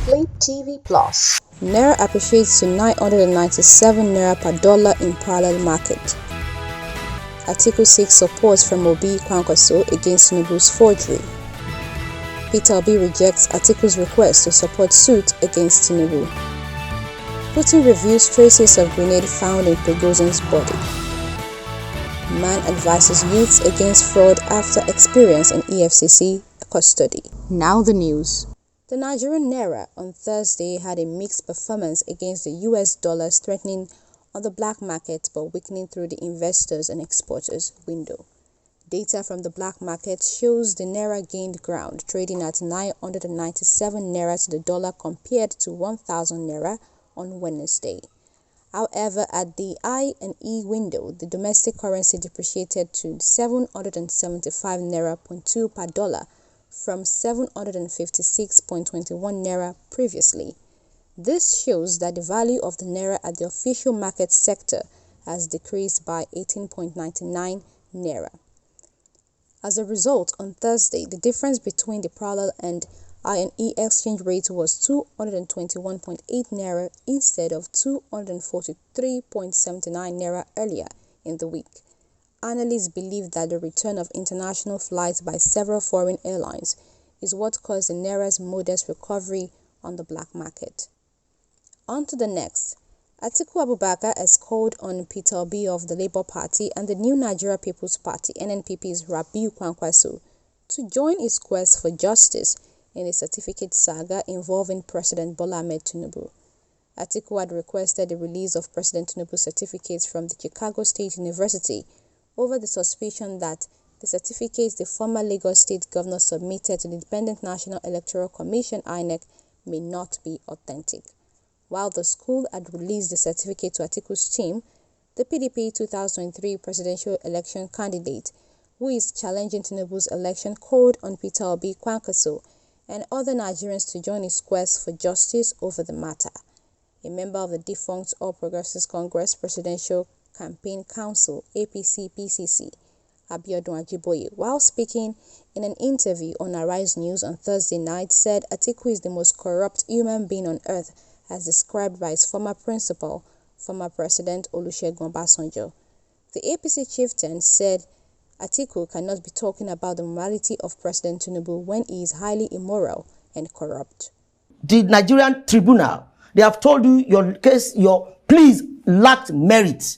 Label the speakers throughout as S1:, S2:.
S1: Flip TV Plus. Naira appreciates to 997 Naira per dollar in parallel market. Atiku seeks support from Obi Kwankwaso against Tinubu's forgery. Peter Obi rejects Atiku's request to support suit against Tinubu. Putin reviews traces of grenade found in Prigozhin's body. Man advises youths against fraud after experience in EFCC custody. Now the news. The Nigerian Naira on Thursday had a mixed performance against the US dollar, strengthening on the black market but weakening through the investors and exporters window. Data from the black market shows the Naira gained ground, trading at 997 Naira to the dollar compared to 1,000 Naira on Wednesday. However, at the I&E window, the domestic currency depreciated to 775 Naira.2 per dollar from 756.21 Naira previously. This shows that the value of the Naira at the official market sector has decreased by 18.99 Naira. As a result, on Thursday, the difference between the parallel and I&E exchange rate was 221.8 Naira instead of 243.79 Naira earlier in the week. Analysts believe that the return of international flights by several foreign airlines is what caused the Naira's modest recovery on the black market. On to the next. Atiku Abubakar has called on Peter Obi of the Labour Party and the New Nigeria People's Party (NNPP's) Rabiu Kwankwaso to join his quest for justice in a certificate saga involving President Bola Ahmed Tinubu. Atiku had requested the release of President Tinubu's certificates from the Chicago State University over the suspicion that the certificates the former Lagos State governor submitted to the Independent National Electoral Commission (INEC) may not be authentic. While the school had released the certificate to Atiku's team, the PDP 2003 presidential election candidate, who is challenging Tinubu's election, called on Peter Obi Kwankwaso and other Nigerians to join his quest for justice over the matter. A member of the defunct All Progressives Congress Presidential Campaign Council (APC-PCC), Abiodun Ajiboye, while speaking in an interview on Arise News on Thursday night, said Atiku is the most corrupt human being on earth, as described by his former principal, former President Olusegun Obasanjo. The APC chieftain said Atiku cannot be talking about the morality of President Tinubu when he is highly immoral and corrupt.
S2: The Nigerian tribunal, they have told you your case, your pleas lacked merit.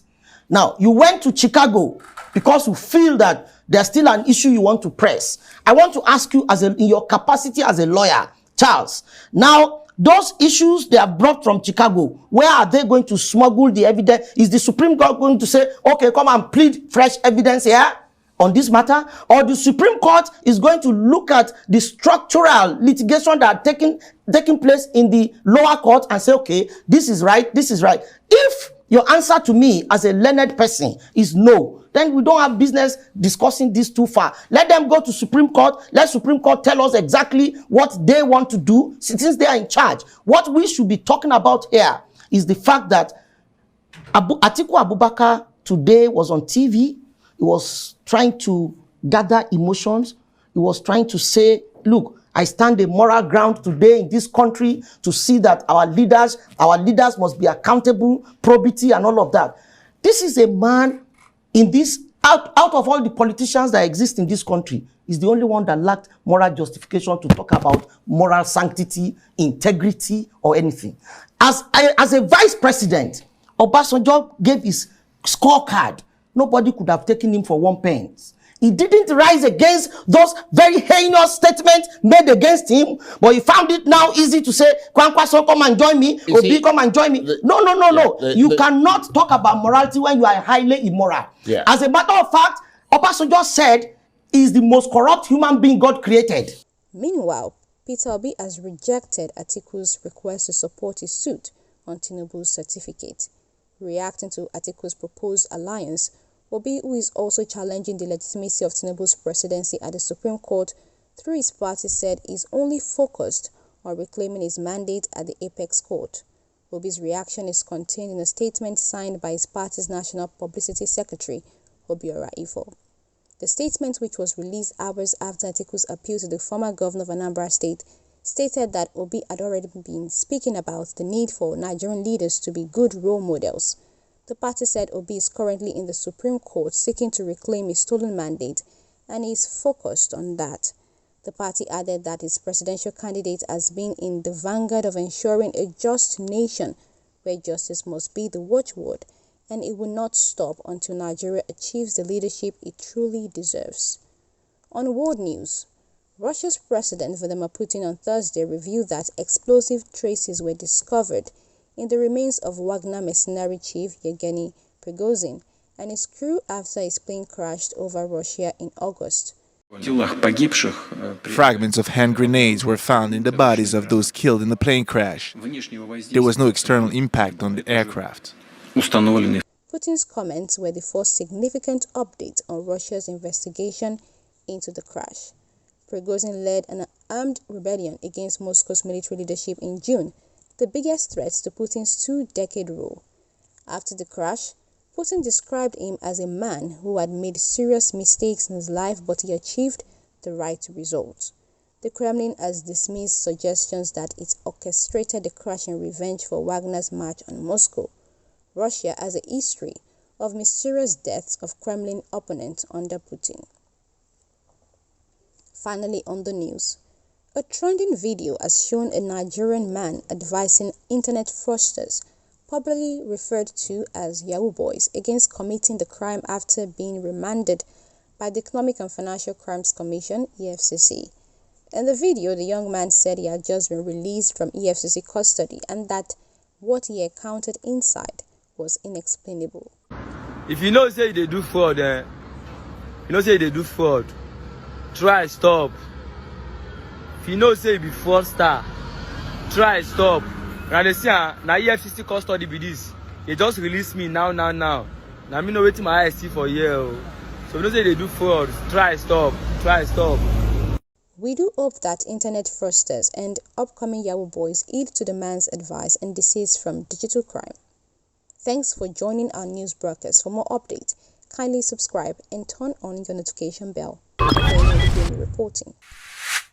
S2: Now, you went to Chicago because you feel that there's still an issue you want to press. I want to ask you, in your capacity as a lawyer, Charles, now, those issues they have brought from Chicago, where are they going to smuggle the evidence? Is the Supreme Court going to say, okay, come and plead fresh evidence here on this matter? Or the Supreme Court is going to look at the structural litigation that are taking place in the lower court and say, okay, this is right, this is right. If your answer to me as a learned person is no, then we don't have business discussing this too far. Let them go to Supreme Court. Let Supreme Court tell us exactly what they want to do since they are in charge. What we should be talking about here is the fact that Atiku Abubakar today was on TV. He was trying to gather emotions. He was trying to say, look, I stand a moral ground today in this country to see that our leaders must be accountable, probity and all of that. This is a man in this, out of all the politicians that exist in this country, is the only one that lacked moral justification to talk about moral sanctity, integrity, or anything. As a vice president, Obasanjo gave his scorecard. Nobody could have taken him for 1 pence. He didn't rise against those very heinous statements made against him, but he found it now easy to say, Kwankwaso, come and join me, Obi, come and join me. No. You cannot talk about morality when you are highly immoral. Yeah. As a matter of fact, Obasanjo said he is the most corrupt human being God created.
S1: Meanwhile, Peter Obi has rejected Atiku's request to support his suit on Tinubu's certificate. Reacting to Atiku's proposed alliance, Obi, who is also challenging the legitimacy of Tinubu's presidency at the Supreme Court through his party, said he's only focused on reclaiming his mandate at the Apex Court. Obi's reaction is contained in a statement signed by his party's National Publicity Secretary, Obiora Ifo. The statement, which was released hours after Atiku's appeal to the former governor of Anambra State, stated that Obi had already been speaking about the need for Nigerian leaders to be good role models. The party said Obi is currently in the Supreme Court seeking to reclaim his stolen mandate and is focused on that. The party added that its presidential candidate has been in the vanguard of ensuring a just nation where justice must be the watchword, and it will not stop until Nigeria achieves the leadership it truly deserves. On world news, Russia's President Vladimir Putin on Thursday revealed that explosive traces were discovered in the remains of Wagner mercenary chief Yevgeny Prigozhin and his crew after his plane crashed over Russia in August.
S3: Fragments of hand grenades were found in the bodies of those killed in the plane crash. There was no external impact on the aircraft.
S1: Putin's comments were the first significant update on Russia's investigation into the crash. Prigozhin led an armed rebellion against Moscow's military leadership in June, the biggest threat to Putin's two-decade rule. After the crash, Putin described him as a man who had made serious mistakes in his life, but he achieved the right result. The Kremlin has dismissed suggestions that it orchestrated the crash in revenge for Wagner's march on Moscow. Russia has a history of mysterious deaths of Kremlin opponents under Putin. Finally, on the news, a trending video has shown a Nigerian man advising internet fraudsters, popularly referred to as Yahoo boys, against committing the crime after being remanded by the Economic and Financial Crimes Commission (EFCC). In the video, the young man said he had just been released from EFCC custody and that what he encountered inside was inexplainable.
S4: If you know say they do fraud, try stop. If you know say you be fraudster, try stop. And they say na EFCC custody be this. They just release me now. Now me know wetin my eyes see for here. So you know say they do fraud, try stop.
S1: We do hope that internet fraudsters and upcoming Yahoo boys heed to the man's advice and desist from digital crime. Thanks for joining our news broadcast. For more updates, kindly subscribe and turn on your notification bell for daily reporting.